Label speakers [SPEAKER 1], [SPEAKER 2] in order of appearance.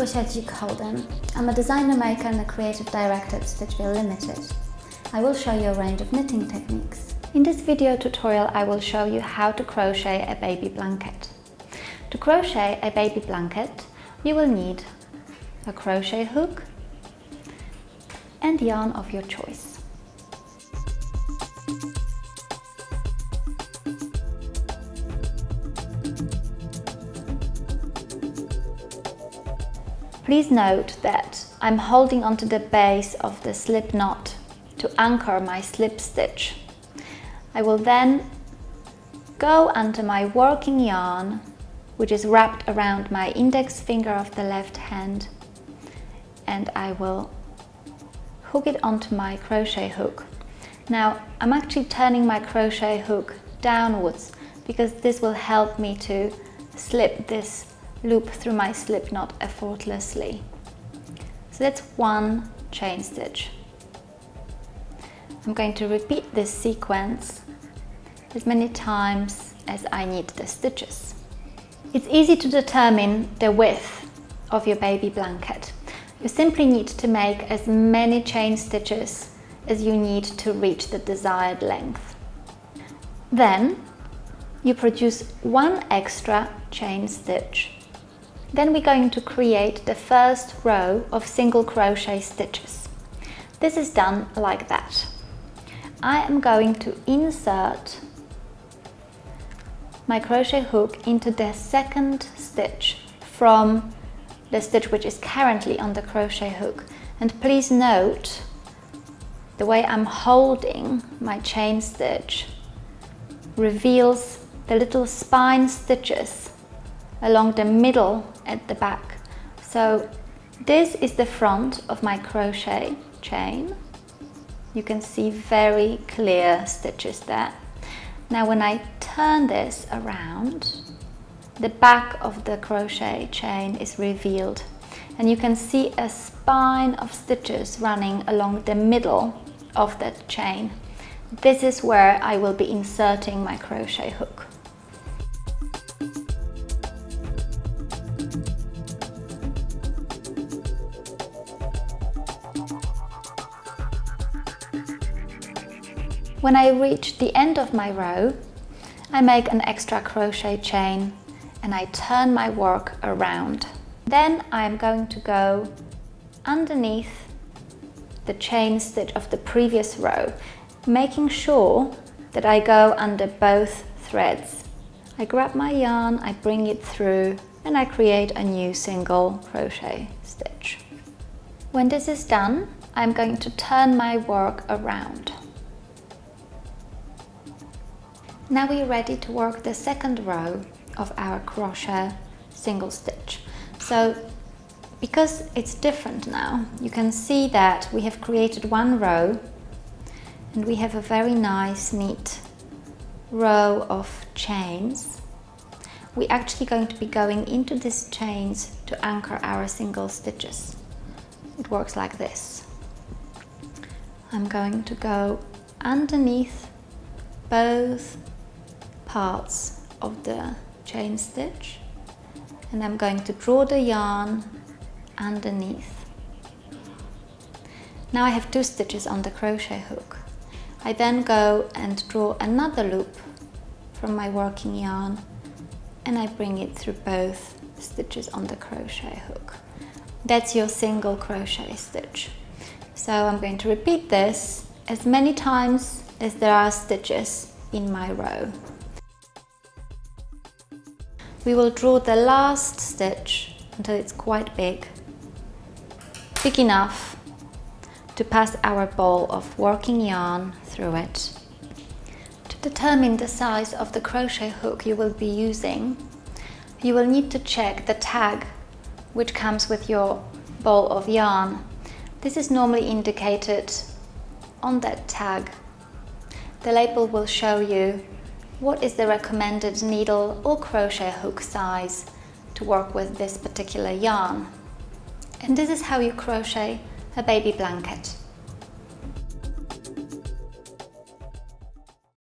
[SPEAKER 1] Crochet Holden. I'm a designer, maker and a creative director at Stitchville Limited. I will show you a range of knitting techniques. In this video tutorial I will show you how to crochet a baby blanket. To crochet a baby blanket you will need a crochet hook and yarn of your choice. Please note that I'm holding onto the base of the slip knot to anchor my slip stitch. I will then go under my working yarn, which is wrapped around my index finger of the left hand, and I will hook it onto my crochet hook. Now I'm actually turning my crochet hook downwards because this will help me to slip this loop through my slip knot effortlessly. So that's one chain stitch. I'm going to repeat this sequence as many times as I need the stitches. It's easy to determine the width of your baby blanket. You simply need to make as many chain stitches as you need to reach the desired length. Then you produce one extra chain stitch. Then we're going to create the first row of single crochet stitches. This is done like that. I am going to insert my crochet hook into the second stitch from the stitch which is currently on the crochet hook. And please note the way I'm holding my chain stitch reveals the little spine stitches along the middle at the back. So this is the front of my crochet chain. You can see very clear stitches there. Now when I turn this around, the back of the crochet chain is revealed and you can see a spine of stitches running along the middle of that chain. This is where I will be inserting my crochet hook. When I reach the end of my row, I make an extra crochet chain and I turn my work around. Then I'm going to go underneath the chain stitch of the previous row, making sure that I go under both threads. I grab my yarn, I bring it through and I create a new single crochet stitch. When this is done, I'm going to turn my work around. Now we're ready to work the second row of our crochet single stitch. So because it's different now, you can see that we have created one row and we have a very nice neat row of chains. We're actually going to be going into these chains to anchor our single stitches. It works like this. I'm going to go underneath both parts of the chain stitch and I'm going to draw the yarn underneath. Now I have two stitches on the crochet hook. I then go and draw another loop from my working yarn and I bring it through both stitches on the crochet hook. That's your single crochet stitch. So I'm going to repeat this as many times as there are stitches in my row. We will draw the last stitch until it's quite big enough to pass our ball of working yarn through it. To determine the size of the crochet hook you will be using, you will need to check the tag which comes with your ball of yarn. This is normally indicated on that tag. The label will show you what is the recommended needle or crochet hook size to work with this particular yarn. And this is how you crochet a baby blanket.